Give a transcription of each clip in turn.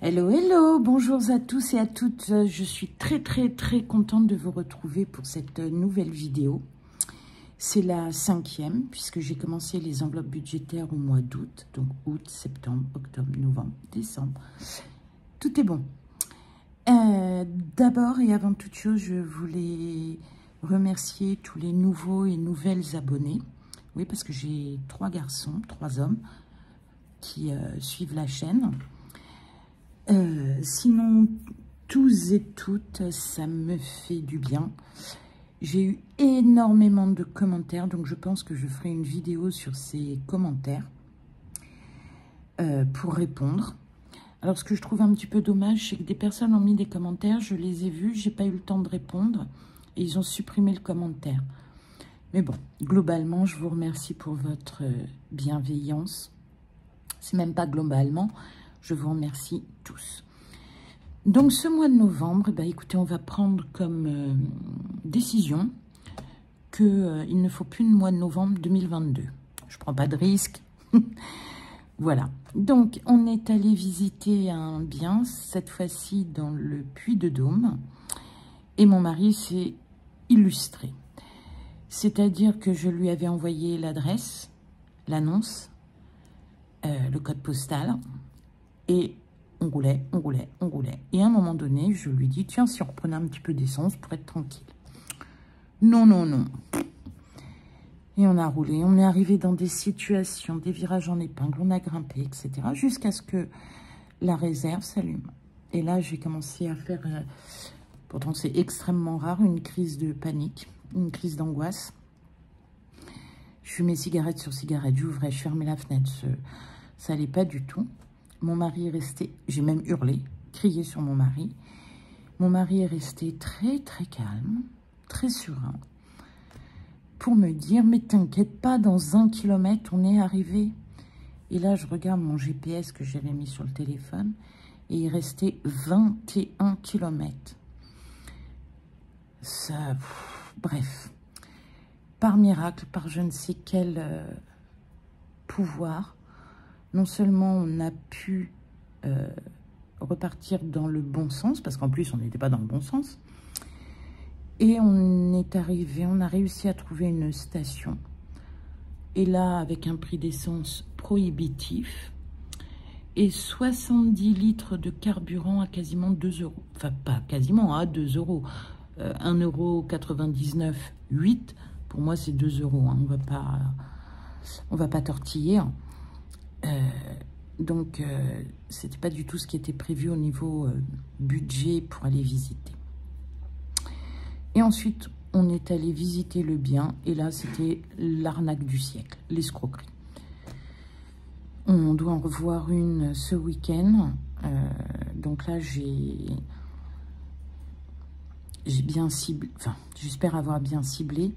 Hello, hello, bonjour à tous et à toutes. Je suis très contente de vous retrouver pour cette nouvelle vidéo. C'est la 5e, puisque j'ai commencé les enveloppes budgétaires au mois d'août. Donc août, septembre, octobre, novembre, décembre. Tout est bon. D'abord et avant toute chose, je voulais remercier tous les nouveaux et nouvelles abonnés. Oui, parce que j'ai 3 garçons, 3 hommes qui suivent la chaîne. Sinon, tous et toutes, ça me fait du bien. J'ai eu énormément de commentaires, donc je pense que je ferai une vidéo sur ces commentaires pour répondre. Alors, ce que je trouve un petit peu dommage, c'est que des personnes ont mis des commentaires, je les ai vus, j'ai pas eu le temps de répondre, et ils ont supprimé le commentaire. Mais bon, globalement, je vous remercie pour votre bienveillance. C'est même pas globalement, je vous remercie tous. Donc, ce mois de novembre, bah, écoutez, on va prendre comme décision qu'il ne faut plus de mois de novembre 2022. Je ne prends pas de risque. Voilà. Donc, on est allé visiter un bien, cette fois-ci dans le Puy-de-Dôme. Et mon mari s'est illustré. C'est-à-dire que je lui avais envoyé l'adresse, l'annonce, le code postal. Et on roulait. Et à un moment donné, je lui dis, tiens, si on reprenait un petit peu d'essence pour être tranquille. Non. Et on a roulé. On est arrivé dans des situations, des virages en épingle, on a grimpé, etc. Jusqu'à ce que la réserve s'allume. Et là, j'ai commencé à faire, pourtant c'est extrêmement rare, une crise de panique, une crise d'angoisse. Je fumais cigarette sur cigarette, j'ouvrais, je fermais la fenêtre. Ça n'allait pas du tout. Mon mari est resté, j'ai même hurlé, crié sur mon mari. Mon mari est resté très calme, très serein, pour me dire, mais t'inquiète pas, dans 1 kilomètre, on est arrivé. Et là, je regarde mon GPS que j'avais mis sur le téléphone, et il restait 21 kilomètres. Ça, bref, par miracle, par je ne sais quel pouvoir, non seulement on a pu repartir dans le bon sens, parce qu'en plus on n'était pas dans le bon sens, et on est arrivé, on a réussi à trouver une station, et là avec un prix d'essence prohibitif, et 70 litres de carburant à quasiment 2 €, enfin pas quasiment, à 2 €, 1,99 €, 8, pour moi c'est 2 €, hein, on va pas tortiller, hein. Donc, c'était pas du tout ce qui était prévu au niveau budget pour aller visiter. Et ensuite, on est allé visiter le bien. Et là, c'était l'arnaque du siècle, l'escroquerie. On doit en revoir une ce week-end. Donc là, j'ai bien ciblé, enfin, j'espère avoir bien ciblé.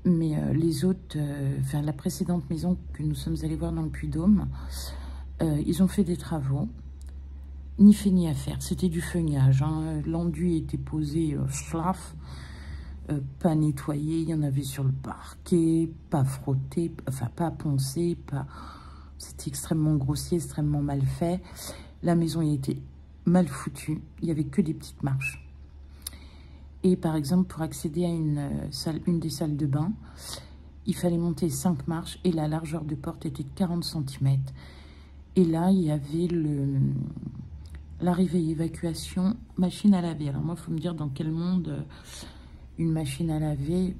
Mais les autres, enfin la précédente maison que nous sommes allés voir dans le Puy-de-Dôme, ils ont fait des travaux, ni fait ni à faire. C'était du feignage, hein. L'enduit était posé schlaf, pas nettoyé, il y en avait sur le parquet, pas frotté, enfin pas poncé, pas... C'était extrêmement grossier, extrêmement mal fait. La maison était mal foutue, il n'y avait que des petites marches. Et par exemple, pour accéder à une des salles de bain, il fallait monter 5 marches et la largeur de porte était de 40 cm. Et là, il y avait l'arrivée et évacuation machine à laver. Alors moi, il faut me dire dans quel monde une machine à laver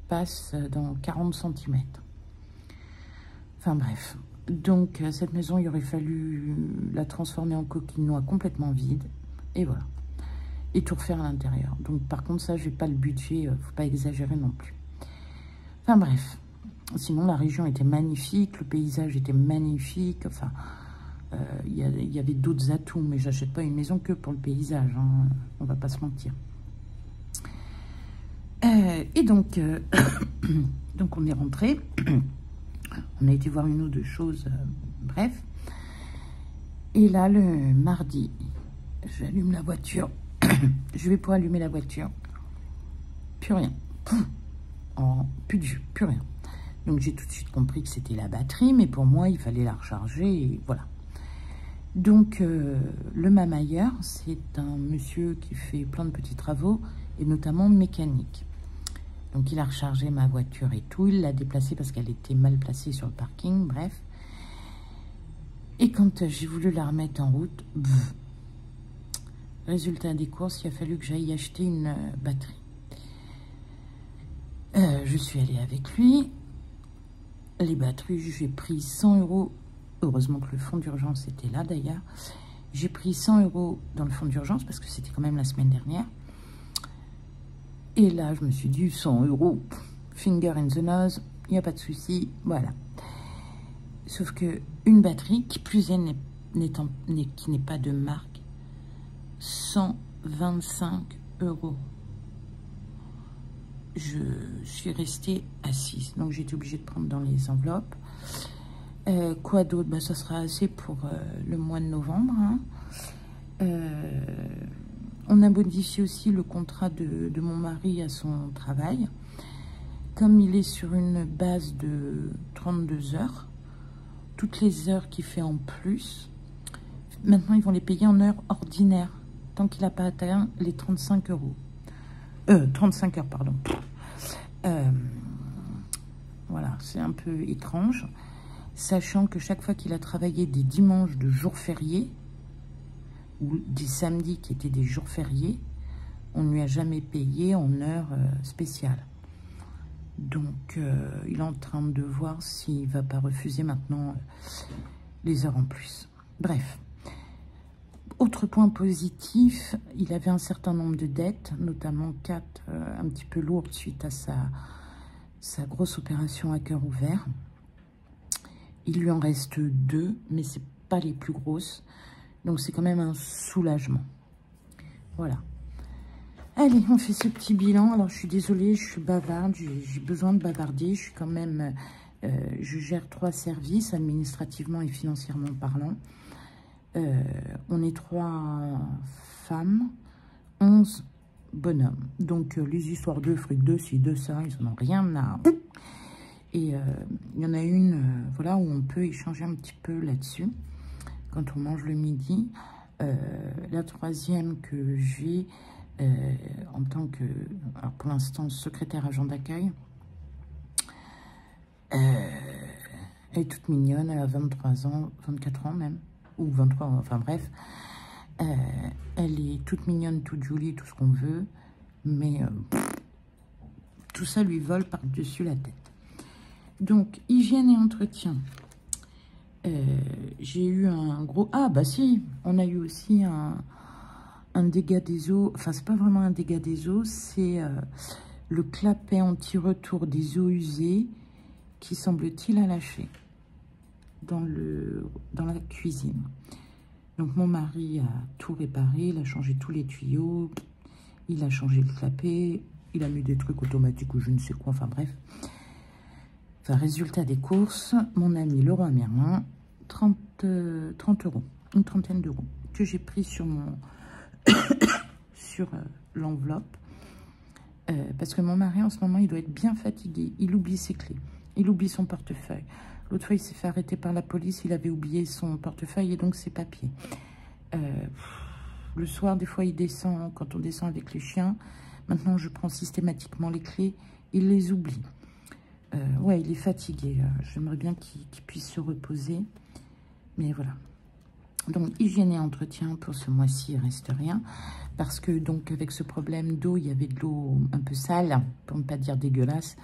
passe dans 40 cm. Enfin bref. Donc, cette maison, il aurait fallu la transformer en coquille noix complètement vide. Et voilà. Et tout refaire à l'intérieur. Donc, par contre, ça, je n'ai pas le budget, faut pas exagérer non plus. Enfin, bref. Sinon, la région était magnifique, le paysage était magnifique, enfin, il y avait d'autres atouts, mais j'achète pas une maison que pour le paysage, hein, on va pas se mentir. Et donc, donc, on est rentré, on a été voir une ou deux choses, bref. Et là, le mardi, j'allume la voiture. Je vais pour allumer la voiture. Plus rien. Oh, plus de jus, plus rien. Donc j'ai tout de suite compris que c'était la batterie, mais pour moi, il fallait la recharger, et voilà. Donc, le mamailleur, c'est un monsieur qui fait plein de petits travaux, et notamment mécanique. Donc, il a rechargé ma voiture et tout. Il l'a déplacée parce qu'elle était mal placée sur le parking, bref. Et quand j'ai voulu la remettre en route, résultat des courses, il a fallu que j'aille acheter une batterie. Je suis allée avec lui. Les batteries, j'ai pris 100 €. Heureusement que le fonds d'urgence était là d'ailleurs. J'ai pris 100 € dans le fonds d'urgence parce que c'était quand même la semaine dernière. Et là, je me suis dit 100 €, finger in the nose, il n'y a pas de souci, voilà. Sauf que une batterie, qui plus est, qui n'est pas de marque, 125 €. Je suis restée assise, donc j'ai été obligée de prendre dans les enveloppes. Quoi d'autre? Bah, ça sera assez pour le mois de novembre. Hein. On a modifié aussi le contrat de mon mari à son travail. Comme il est sur une base de 32 heures, toutes les heures qu'il fait en plus, maintenant ils vont les payer en heures ordinaires, tant qu'il n'a pas atteint les 35 €. 35 heures, pardon. Voilà, c'est un peu étrange, sachant que chaque fois qu'il a travaillé des dimanches de jours fériés, ou des samedis qui étaient des jours fériés, on ne lui a jamais payé en heures spéciales. Donc, il est en train de voir s'il ne va pas refuser maintenant les heures en plus. Bref. Autre point positif, il avait un certain nombre de dettes, notamment 4 un petit peu lourdes suite à sa grosse opération à cœur ouvert. Il lui en reste 2, mais ce n'est pas les plus grosses. Donc, c'est quand même un soulagement. Voilà. Allez, on fait ce petit bilan. Alors, je suis désolée, je suis bavarde. J'ai besoin de bavarder. Je suis quand même... je gère 3 services, administrativement et financièrement parlant. On est 3 femmes, 11 bonhommes. Donc, les histoires de fric, de ci, de ça, ils n'en ont rien à... Et il y en a une, voilà, où on peut échanger un petit peu là-dessus, quand on mange le midi. La troisième que j'ai en tant que, alors pour l'instant, secrétaire agent d'accueil, elle est toute mignonne, elle a 23 ans, 24 ans même, ou 23, enfin bref. Elle est toute mignonne, toute jolie, tout ce qu'on veut, mais tout ça lui vole par-dessus la tête. Donc, hygiène et entretien. J'ai eu un gros... Ah, bah si, on a eu aussi un dégât des eaux. Enfin, c'est pas vraiment un dégât des eaux, c'est le clapet anti-retour des eaux usées qui, semble-t-il, a lâché dans la cuisine. Donc, mon mari a tout réparé, il a changé tous les tuyaux, il a changé le clapet, il a mis des trucs automatiques ou je ne sais quoi, enfin bref. Enfin, résultat des courses, mon ami Leroy Merlin, 30 €, une trentaine d'euros, que j'ai pris sur mon sur l'enveloppe. Parce que mon mari, en ce moment, il doit être bien fatigué. Il oublie ses clés, il oublie son portefeuille. L'autre fois, il s'est fait arrêter par la police, il avait oublié son portefeuille et donc ses papiers. Le soir, des fois, il descend, quand on descend avec les chiens. Maintenant, je prends systématiquement les clés, il les oublie. Ouais, il est fatigué. J'aimerais bien qu'il puisse se reposer. Mais voilà. Donc, hygiène et entretien, pour ce mois-ci, il ne reste rien. Parce que, donc, avec ce problème d'eau, il y avait de l'eau un peu sale, pour ne pas dire dégueulasse,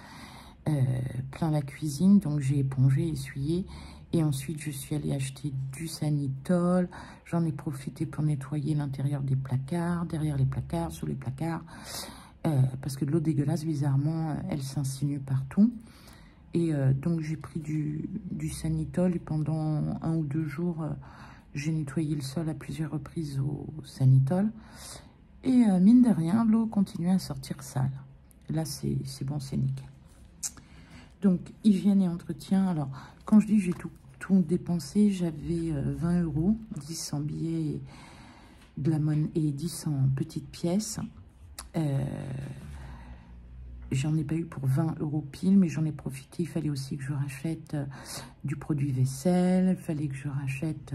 plein la cuisine. Donc, j'ai épongé, essuyé. Et ensuite, je suis allée acheter du Sanitol. J'en ai profité pour nettoyer l'intérieur des placards, derrière les placards, sous les placards. Parce que de l'eau dégueulasse, bizarrement, elle s'insinue partout. Et donc, j'ai pris du Sanitol et pendant 1 ou 2 jours, j'ai nettoyé le sol à plusieurs reprises au Sanitol. Et mine de rien, l'eau continuait à sortir sale. Là, c'est bon, c'est nickel. Donc, hygiène et entretien. Alors, quand je dis j'ai tout dépensé, j'avais 20 €, 10 en billets de la monnaie et 10 en petites pièces. J'en ai pas eu pour 20 € pile, mais j'en ai profité. Il fallait aussi que je rachète du produit vaisselle, il fallait que je rachète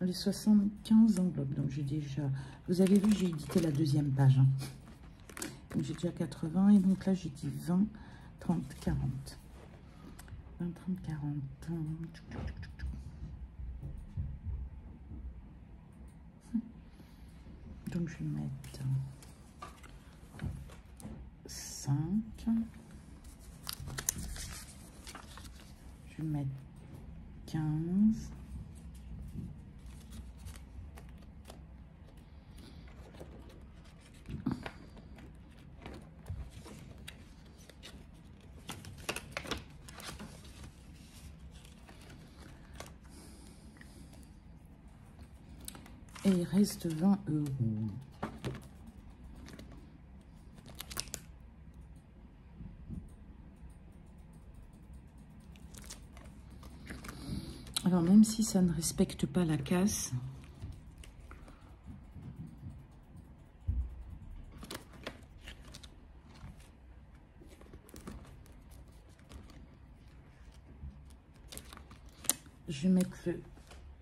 les 75 enveloppes. Donc j'ai déjà, vous avez vu, j'ai édité la deuxième page. Hein. Donc j'ai déjà 80 et donc là j'ai dit 20, 30, 40. 20, 30, 40. Donc je vais mettre 5. Je vais mettre 15. Et il reste 20 €. Alors, même si ça ne respecte pas la casse, je vais mettre le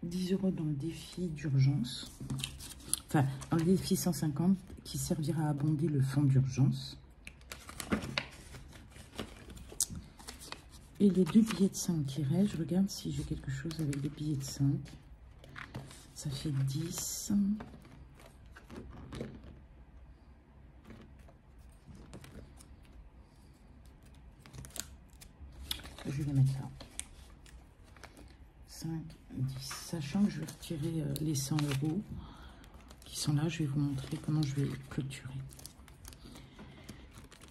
10 € dans le défi d'urgence. Enfin, dans le défi 150 qui servira à abonder le fonds d'urgence. Et les 2 billets de 5 qui restent, je regarde si j'ai quelque chose avec des billets de 5. Ça fait 10. Je vais les mettre là. 5, 10. Sachant que je vais retirer les 100 € qui sont là, je vais vous montrer comment je vais clôturer.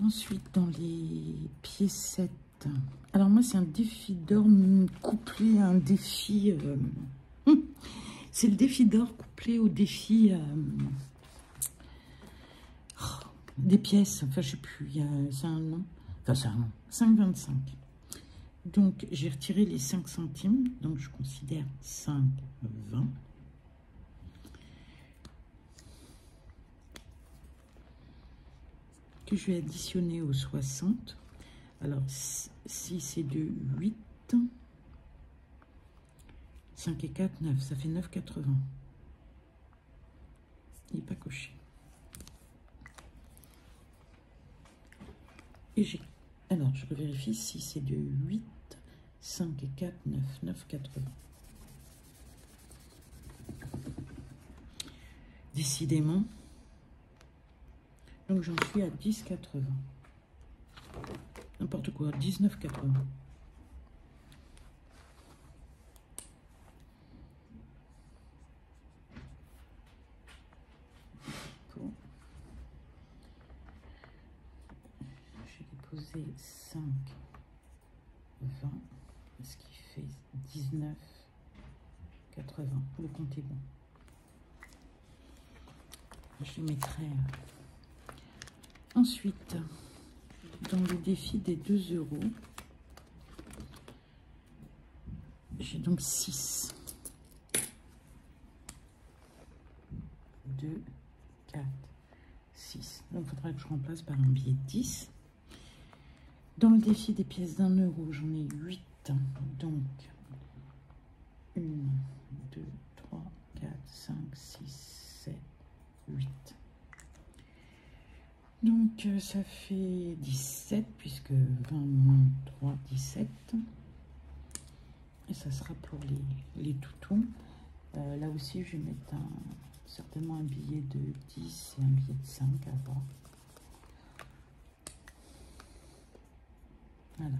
Ensuite, dans les piécettes, alors moi c'est un défi d'or couplé à un défi, c'est le défi d'or couplé au défi des pièces, enfin je sais plus, c'est un nom, enfin c'est un nom, 5,25. Donc j'ai retiré les 5 centimes, donc je considère 5,20. Que je vais additionner aux 60. Alors, 6 et 2, 8. 5 et 4, 9. Ça fait 9,80. Il n'est pas coché. Et j'ai... Alors, je vérifie. 6 et 2, 8. 5 et 4, 9. 9,80. Décidément. Donc, j'en suis à 10,80. N'importe quoi, 19,80. J'ai déposé 5, 20, ce qui fait 19,80. Le compte est bon. Je mettrai ensuite dans le défi des 2 €. J'ai donc 6, 2, 4, 6. Donc il faudra que je remplace par un billet de 10. Dans le défi des pièces d'1 €, j'en ai 8. Donc 1, 2, 3, 4, 5, 6, 7, 8. Donc ça fait 17 puisque 20 moins 3, 17. Et ça sera pour les toutons. Là aussi, je vais mettre certainement un billet de 10 et un billet de 5 à voir. Voilà.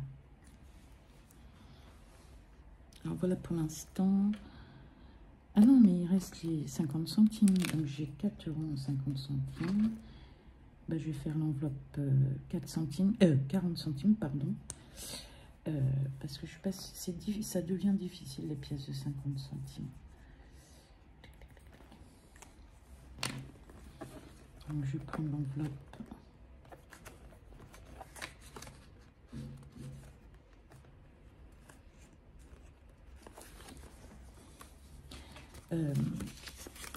Alors voilà pour l'instant. Ah non, mais il reste les 50 centimes. Donc j'ai 4 € en 50 centimes. Ben, je vais faire l'enveloppe 40 centimes, pardon. Parce que je passe, ça devient difficile les pièces de 50 centimes. Donc je vais prendre l'enveloppe.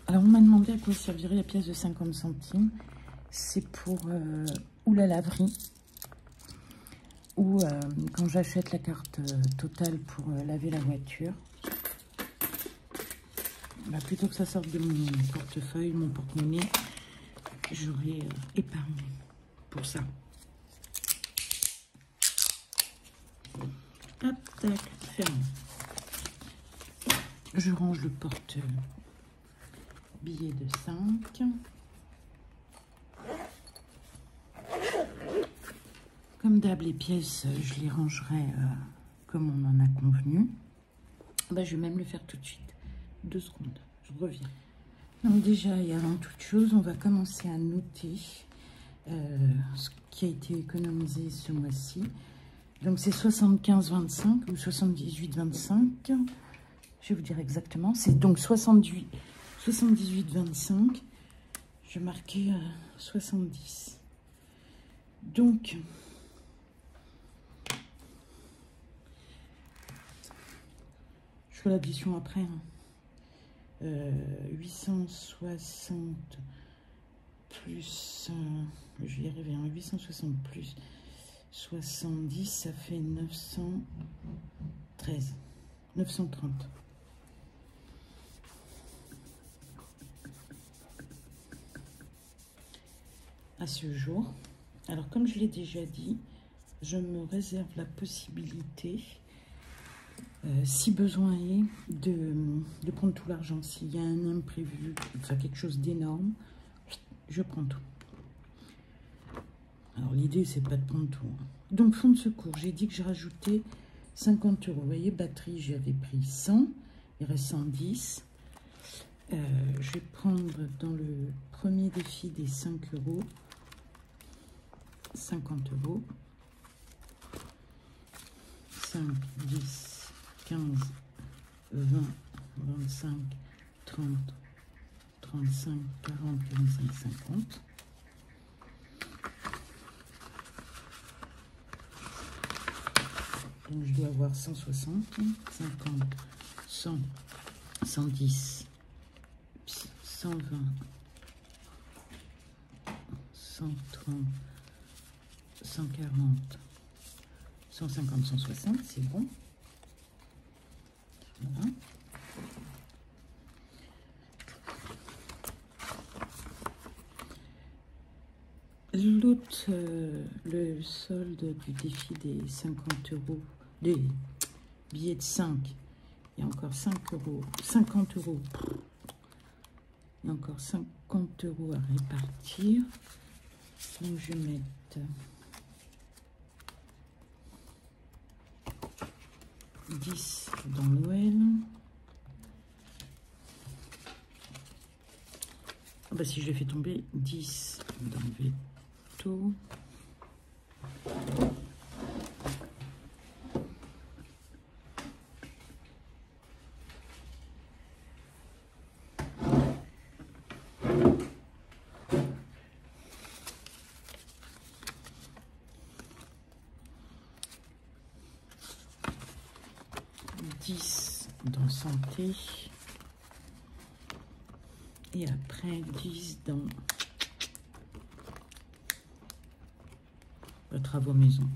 Alors on m'a demandé à quoi servirait la pièce de 50 centimes. C'est pour ou la laverie, ou quand j'achète la carte Total pour laver la voiture. Bah, plutôt que ça sorte de mon portefeuille, mon porte-monnaie, j'aurais épargné pour ça. Hop, tac, ferme. Je range le porte-billet de 5. Comme d'hab, les pièces, je les rangerai comme on en a convenu. Bah, je vais même le faire tout de suite. 2 secondes, je reviens. Donc déjà, et avant toute chose, on va commencer à noter ce qui a été économisé ce mois-ci. Donc c'est 75,25 ou 78,25. Je vais vous dire exactement. C'est donc 78,25. Je marquais 70. Donc, je fais l'addition après. 860 plus, je vais y arriver, 860 plus 70, ça fait 913, 930. À ce jour. Alors, comme je l'ai déjà dit, je me réserve la possibilité, si besoin est, de prendre tout l'argent. S'il y a un imprévu, enfin quelque chose d'énorme, je prends tout. Alors, l'idée, c'est pas de prendre tout. Donc, fonds de secours, j'ai dit que je rajoutais 50 euros. Vous voyez, batterie, j'avais pris 100. Il reste 110. Je vais prendre dans le premier défi des 5 euros. 50 euros. 5, 10, 15, 20, 25, 30, 35, 40, 45, 50. Donc je dois avoir 160, 50, 100, 110, 120, 130, 140, 150, 160, c'est bon. Voilà. L'autre, le solde du défi des 50 euros, des billets de 5, il y a encore 5 euros, 50 euros. Il y a encore 50 euros à répartir. Donc je vais mettre 10 dans Noël. Ah bah si je l'ai fait tomber, 10 dans Veto. Dans santé et après 10 dans travaux maison.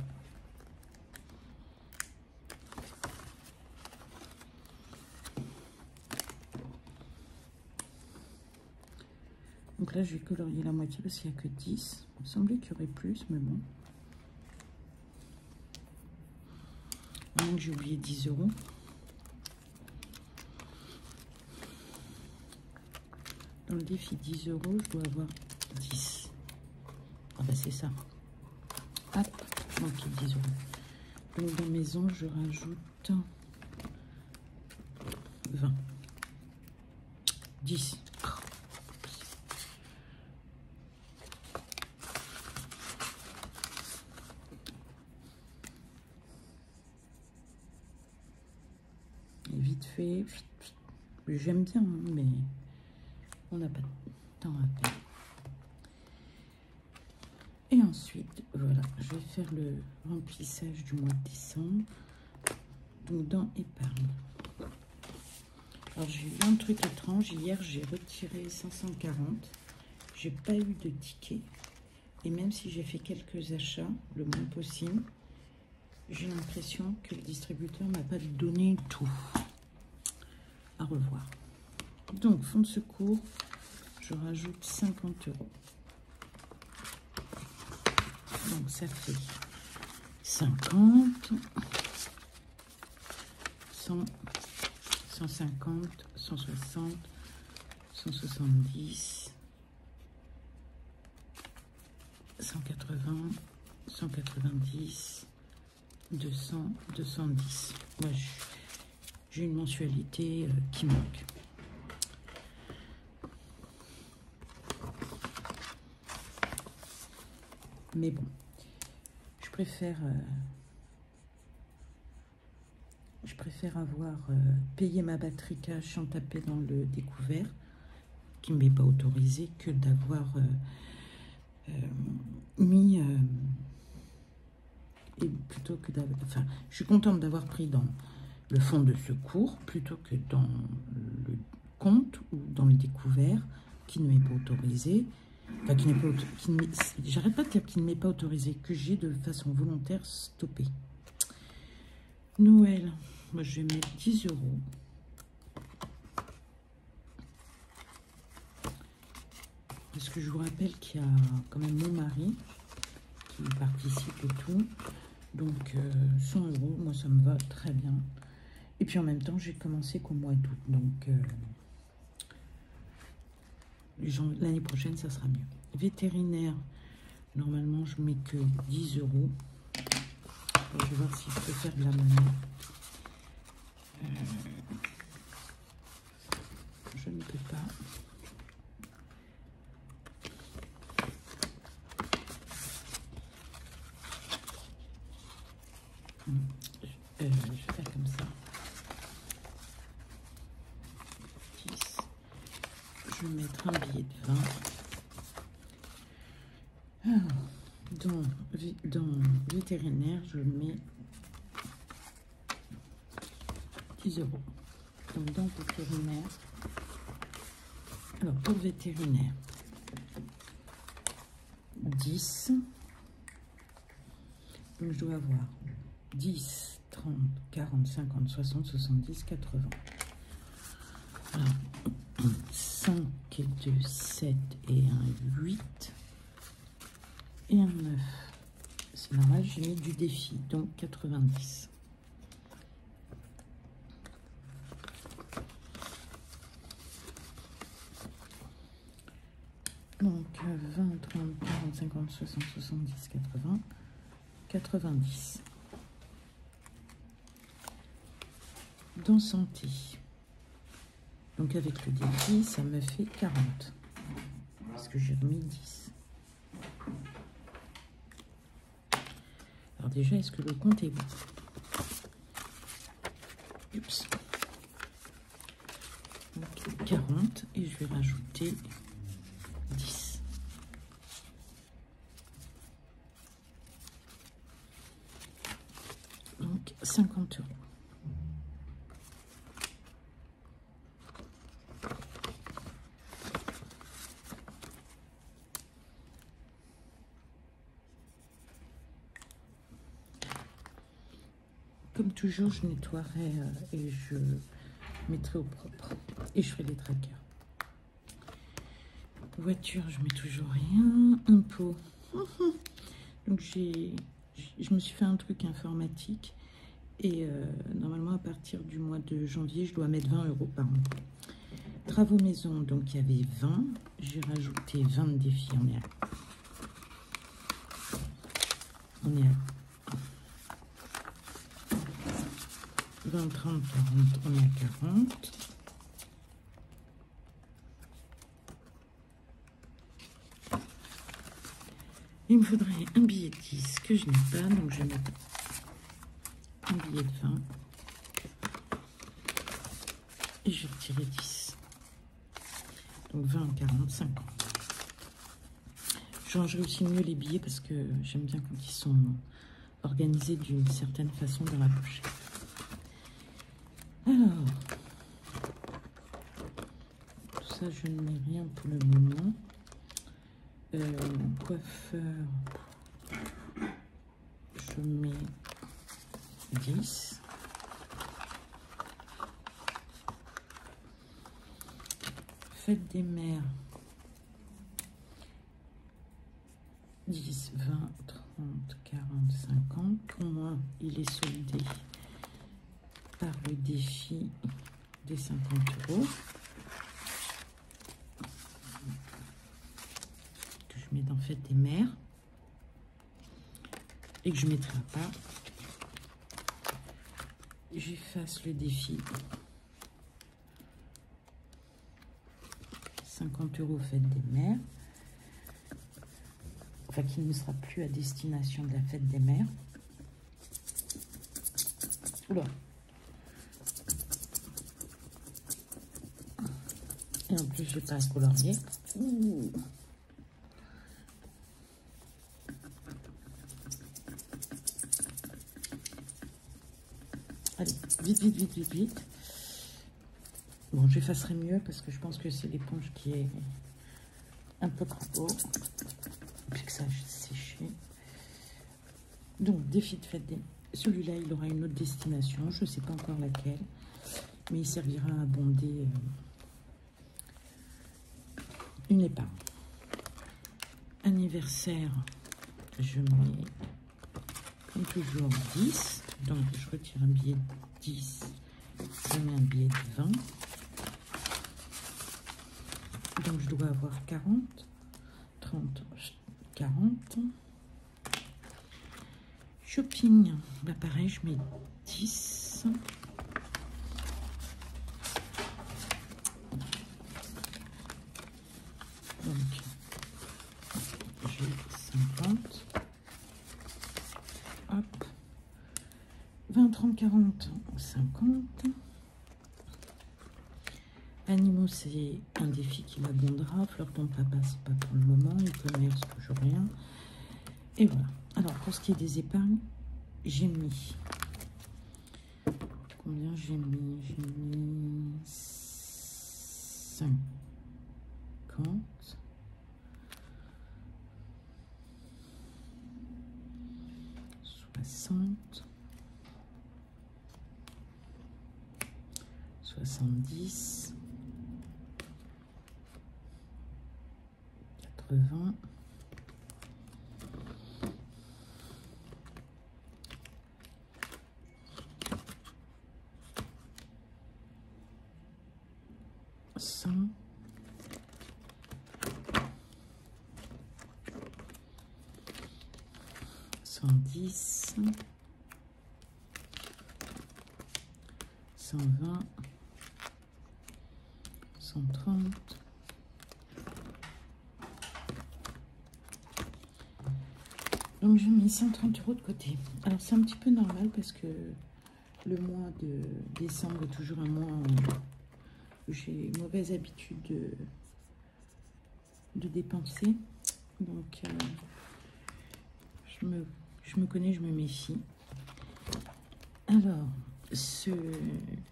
Donc là je vais colorier la moitié parce qu'il n'y a que 10. Il me semblait qu'il y aurait plus, mais bon. Donc j'ai oublié 10 euros. Dans le défi 10 euros, je dois avoir 10. Ah bah c'est ça. Hop, manqué 10 euros. Donc dans maison, je rajoute 20. 10. Et vite fait, j'aime bien, hein, mais on n'a pas de temps à perdre. Et ensuite, voilà, je vais faire le remplissage du mois de décembre. Donc, dans épargne. Alors, j'ai eu un truc étrange. Hier, j'ai retiré 540. J'ai pas eu de ticket. Et même si j'ai fait quelques achats, le moins possible, j'ai l'impression que le distributeur m'a pas donné tout. À revoir. Donc, fonds de secours, je rajoute 50 €. Donc, ça fait 50, 100, 150, 160, 170, 180, 190, 200, 210. Moi, j'ai une mensualité qui manque. Mais bon, je préfère avoir payé ma batterie cash sans taper dans le découvert, qui ne m'est pas autorisé, que d'avoir mis... et plutôt que d'avoir... Enfin, je suis contente d'avoir pris dans le fonds de secours, plutôt que dans le compte ou dans le découvert, qui ne m'est pas autorisé. Enfin, j'arrête pas de dire qu'il ne m'est pas autorisé, que j'ai de façon volontaire stoppé. Noël, moi je vais mettre 10 €. Parce que je vous rappelle qu'il y a quand même mon mari qui participe et tout. Donc 100 €, moi ça me va très bien. Et puis en même temps, j'ai commencé qu'au mois d'août. Donc l'année prochaine, ça sera mieux. Vétérinaire, normalement, je mets que 10 €. Je vais voir si je peux faire de la monnaie. Je ne peux pas. Je vais faire comme ça. 10. Je vais mettre un billet de 20. Alors, dans vétérinaire, je mets 10 €. Donc, dans vétérinaire, alors pour vétérinaire, 10. Donc, je dois avoir 10, 30, 40, 50, 60, 70, 80. Alors, 5 et 2, 7 et 1, 8. Et un 9. C'est normal, j'ai mis du défi, donc 90. Donc 20, 30, 40, 50, 60, 70, 80, 90. Dans santé. Donc avec le défi, ça me fait 40. Parce que j'ai remis 10. Alors déjà, est-ce que le compte est bon? Oups. Donc 40 et je vais rajouter 10. Donc 50 €. Comme toujours, je nettoierai et je mettrai au propre. Et je ferai les trackers. Voiture, je mets toujours rien. Impôt. Donc, je me suis fait un truc informatique. Et normalement, à partir du mois de janvier, je dois mettre 20 € par mois. Travaux maison, donc il y avait 20. J'ai rajouté 20 de défis. On est à 20, 30, 40, on est à 40. Il me faudrait un billet de 10 que je n'ai pas, donc je vais mettre un billet de 20. Et je vais retirer 10. Donc 20, 40, 50. Je changerai aussi mieux les billets parce que j'aime bien quand ils sont organisés d'une certaine façon dans la pochette. Alors, tout ça, je ne mets rien pour le moment. Coiffeur, je mets 10. fête des mères. 10, 20, 30, 40, 50. Pour moi, il est soldé par le défi des 50 €. Que je mets dans fête des mères. Et que je mettrai à part. J'efface le défi. 50 € fête des mères. Enfin, qui ne sera plus à destination de la fête des mères. Oula. Et en plus, je n'ai pas à colorier. Allez, vite, vite, vite, vite, vite. Bon, j'effacerai mieux parce que je pense que c'est l'éponge qui est un peu trop. Puis que ça a séché. Donc, défi de fête des... Celui-là, il aura une autre destination. Je ne sais pas encore laquelle. Mais il servira à abonder une épargne. Anniversaire, je mets, comme toujours, 10. Donc, je retire un billet de 10. Je mets un billet de 20. Donc, je dois avoir 40, 30, 40. Shopping, bah pareil, je mets 10. Donc, j'ai 50. Hop. 20, 30, 40, 50. Animaux, c'est un défi qui l'abondera. Fleur ton papa, c'est pas pour le moment. E-commerce, toujours rien. Et voilà. Alors, pour ce qui est des épargnes, j'ai mis... Combien j'ai mis? J'ai mis 50. 60. 70. 80. 100. 110. 120. 130. Donc j'ai mis 130 € de côté. Alors c'est un petit peu normal parce que le mois de décembre est toujours un mois où j'ai mauvaise habitude de dépenser. Donc je me connais, je me méfie. Alors,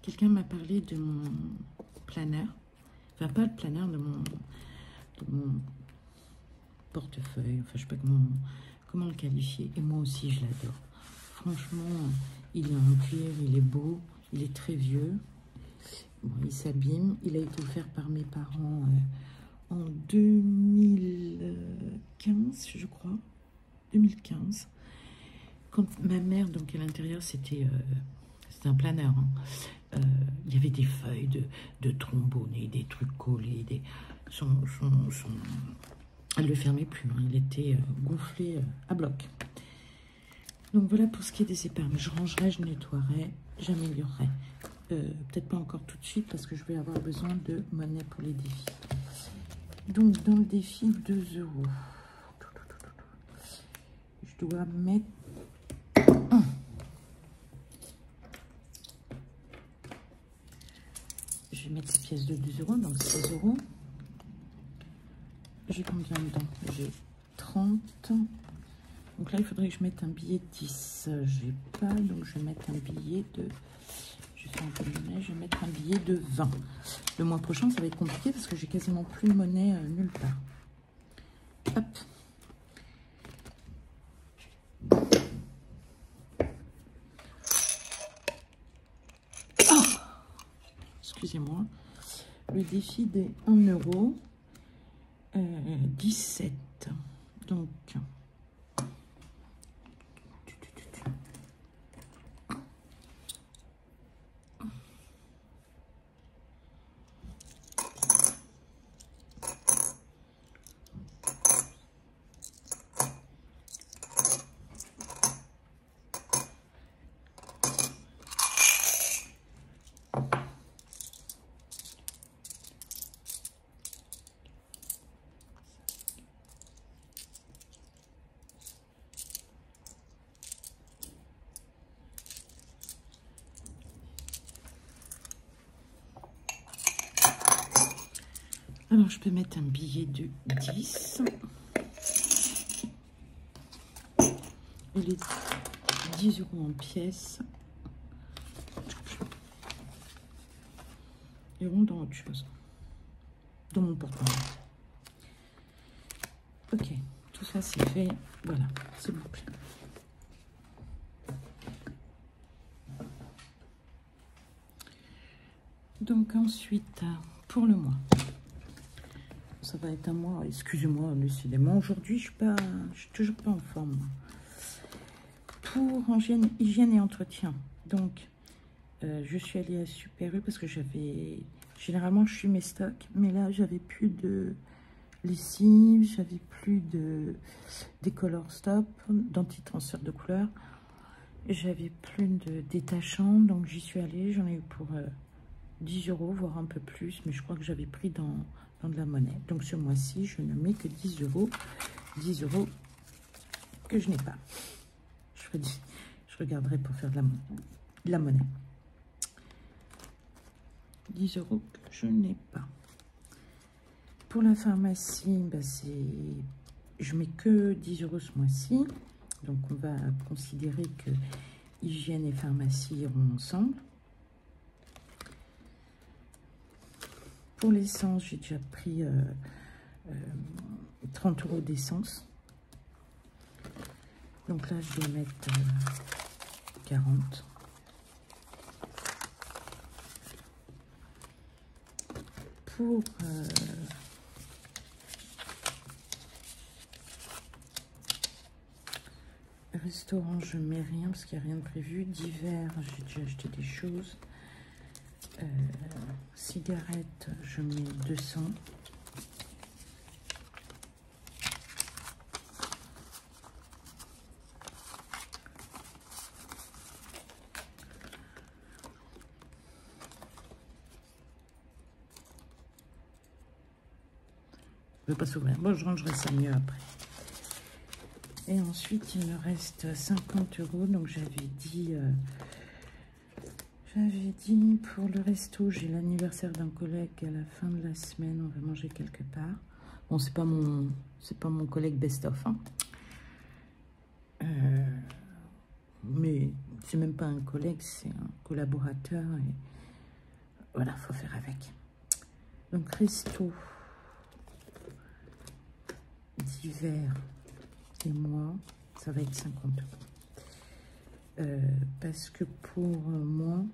quelqu'un m'a parlé de mon planeur. Enfin, pas le planeur, de mon portefeuille. Enfin, je sais pas comment le qualifier. Et moi aussi, je l'adore. Franchement, il est en cuir, il est beau, il est très vieux. Bon, il s'abîme. Il a été offert par mes parents en 2015, je crois. 2015. Quand ma mère, donc à l'intérieur, c'était un planeur. Hein. Il y avait des feuilles de trombone et des trucs collés. Elle ne le fermait plus. Hein. Il était gonflé à bloc. Donc voilà pour ce qui est des épargnes. Je rangerai, je nettoierai, j'améliorerai. Peut-être pas encore tout de suite parce que je vais avoir besoin de monnaie pour les défis. Donc dans le défi 2 €, je dois mettre... Je vais mettre les pièces de 2 €, donc 16 €. J'ai combien dedans? J'ai 30. Donc là, il faudrait que je mette un billet de 10. J'ai pas, donc je vais mettre un billet de... Je fais un peu de monnaie, je vais mettre un billet de 20. Le mois prochain, ça va être compliqué parce que j'ai quasiment plus de monnaie nulle part. Hop. Excusez-moi. Le défi des 1 euro, 17. Donc, alors, je peux mettre un billet de 10. Et les 10 euros en pièces iront dans autre chose. Dans mon porte-monnaie. Ok, tout ça c'est fait. Voilà, s'il vous plaît. Donc ensuite, pour le mois. Ça va être un mois, excusez-moi, décidément. Aujourd'hui, je suis toujours pas en forme. Pour hygiène et entretien. Donc, je suis allée à Super U parce que j'avais... Généralement, je suis mes stocks. Mais là, j'avais plus de lessive, j'avais plus de décolor stop, d'anti-transfert de couleur. J'avais plus de détachant. Donc, j'y suis allée. J'en ai eu pour 10 euros, voire un peu plus. Mais je crois que j'avais pris dans de la monnaie. Donc, ce mois-ci, je ne mets que 10 euros. 10 euros que je n'ai pas. Je regarderai pour faire de la monnaie. 10 euros que je n'ai pas. Pour la pharmacie, bah je mets que 10 euros ce mois-ci. Donc, on va considérer que hygiène et pharmacie iront ensemble. Pour l'essence, j'ai déjà pris 30 euros d'essence. Donc là, je vais mettre 40. Pour restaurant, je ne mets rien parce qu'il n'y a rien de prévu. D'hiver, j'ai déjà acheté des choses. Cigarettes, je mets 200. Je ne veux pas s'ouvrir. Bon, je rangerai ça mieux après. Et ensuite, il me reste 50 euros. Donc, j'avais dit pour le resto, j'ai l'anniversaire d'un collègue à la fin de la semaine. On va manger quelque part. Bon, c'est pas mon collègue best-of. Hein. Mais c'est même pas un collègue, c'est un collaborateur. Et voilà, faut faire avec. Donc, resto d'hiver et moi, ça va être 50 euros. Parce que pour moi,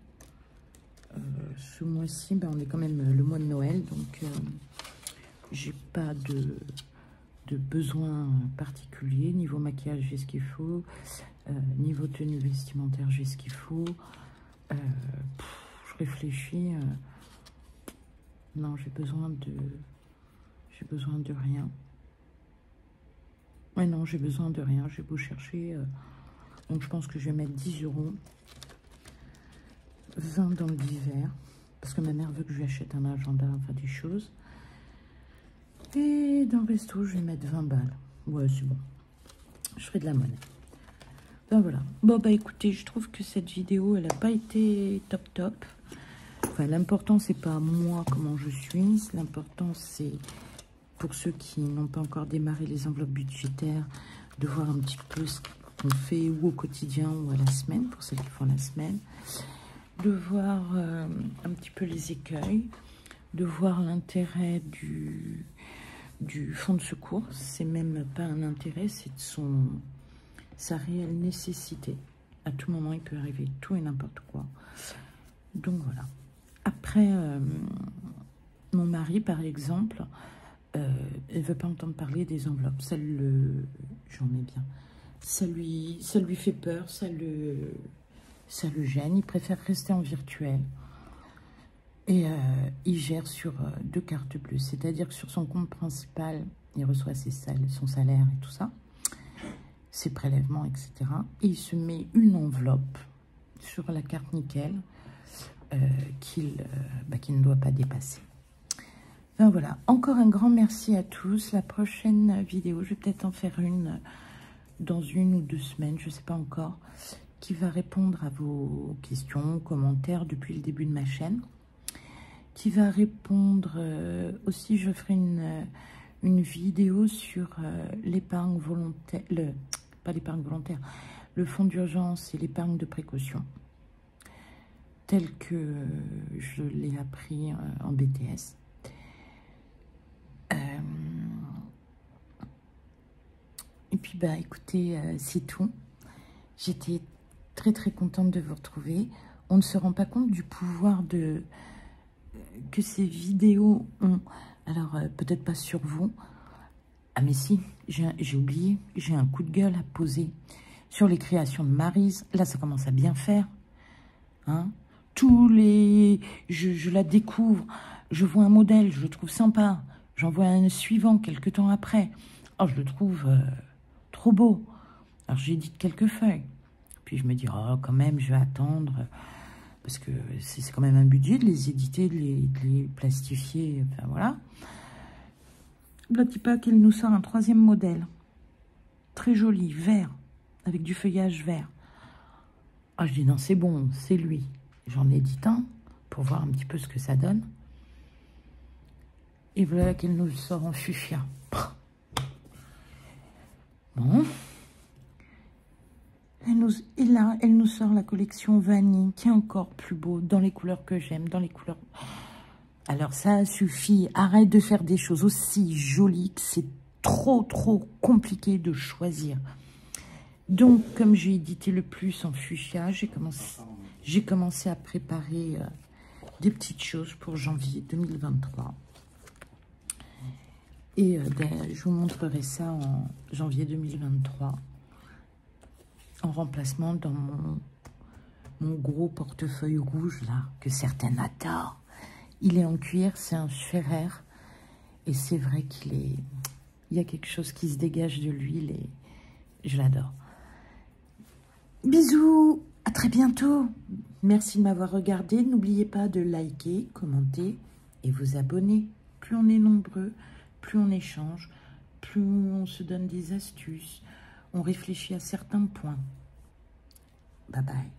ce mois-ci, ben, on est quand même le mois de Noël, donc j'ai pas de besoin particulier. Niveau maquillage, j'ai ce qu'il faut. Niveau tenue vestimentaire, j'ai ce qu'il faut. Je réfléchis. Non, j'ai besoin de rien. Ouais, non, j'ai besoin de rien. J'ai beau chercher. Donc, je pense que je vais mettre 10 euros. 20 dans l'hiver. Parce que ma mère veut que je lui achète un agenda, enfin des choses. Et dans le resto, je vais mettre 20 balles. Ouais, c'est bon. Je ferai de la monnaie. Ben voilà. Bon, bah écoutez, je trouve que cette vidéo, elle n'a pas été top. Enfin, l'important, c'est pas moi, comment je suis. L'important, c'est pour ceux qui n'ont pas encore démarré les enveloppes budgétaires, de voir un petit peu ce qu'on fait ou au quotidien ou à la semaine, pour celles qui font la semaine. De voir un petit peu les écueils, de voir l'intérêt du fonds de secours. C'est même pas un intérêt, c'est sa réelle nécessité. À tout moment, il peut arriver tout et n'importe quoi. Donc voilà. Après, Mon mari, par exemple, elle veut pas entendre parler des enveloppes. Ça le... J'en mets bien. Ça lui fait peur, ça le gêne. Il préfère rester en virtuel. Et il gère sur 2 cartes bleues. C'est-à-dire que sur son compte principal, il reçoit son salaire et tout ça, ses prélèvements, etc. Et il se met une enveloppe sur la carte nickel qu'il ne doit pas dépasser. Ben voilà, encore un grand merci à tous. La prochaine vidéo, je vais peut-être en faire une dans 1 ou 2 semaines, je ne sais pas encore, qui va répondre à vos questions, commentaires depuis le début de ma chaîne. Qui va répondre aussi, je ferai une vidéo sur l'épargne volontaire, pas l'épargne volontaire, le fonds d'urgence et l'épargne de précaution, tel que je l'ai appris en BTS. Et puis, bah, écoutez, c'est tout. J'étais très, très contente de vous retrouver. On ne se rend pas compte du pouvoir que ces vidéos ont. Alors, peut-être pas sur vous. Ah, mais si, j'ai oublié. J'ai un coup de gueule à poser sur les créations de Maryse. Là, ça commence à bien faire. Hein? Je la découvre. Je vois un modèle, je le trouve sympa. J'en vois un suivant quelques temps après. Oh, je le trouve trop beau. Alors, j'édite quelques feuilles. Puis, je me dis, oh, quand même, je vais attendre. Parce que c'est quand même un budget de les éditer, de les plastifier. Enfin, voilà. Bloody Pack, elle nous sort un 3e modèle. Très joli, vert. Avec du feuillage vert. Ah, je dis, non, c'est bon, c'est lui. J'en édite un pour voir un petit peu ce que ça donne. Et voilà qu'elle nous sort en fuchsia. Bon. Et là, elle nous sort la collection vanille, qui est encore plus beau, dans les couleurs que j'aime, dans les couleurs... Alors ça suffit, arrête de faire des choses aussi jolies que c'est trop, trop compliqué de choisir. Donc, comme j'ai édité le plus en fuchsia, j'ai commencé à préparer des petites choses pour janvier 2023. Et je vous montrerai ça en janvier 2023. En remplacement dans mon gros portefeuille rouge, là, que certains adorent. Il est en cuir, c'est un Scherer. Et c'est vrai il y a quelque chose qui se dégage de l'huile et je l'adore. Bisous, à très bientôt. Merci de m'avoir regardé. N'oubliez pas de liker, commenter et vous abonner. Plus on est nombreux, plus on échange, plus on se donne des astuces. On réfléchit à certains points. Bye bye.